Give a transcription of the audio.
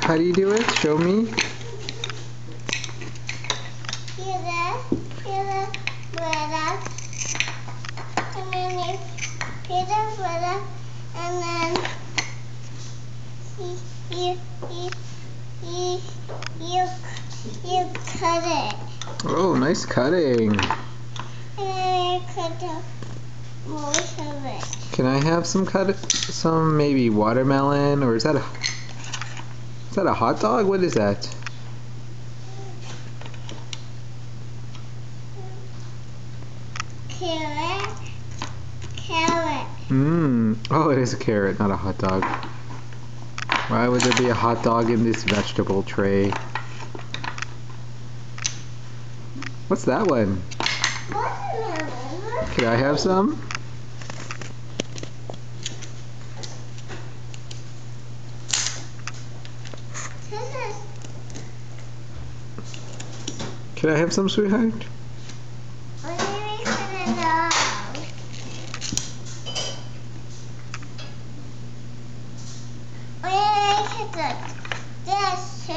How do you do it? Show me. And then you cut it. Oh, nice cutting. And then you cut the most of it. Can I have some maybe watermelon, or is that a hot dog? What is that? Carrot. Oh, it is a carrot, not a hot dog. Why would there be a hot dog in this vegetable tray? What's that one? Watermelon. Can I have some? Can I have some, sweetheart? This too.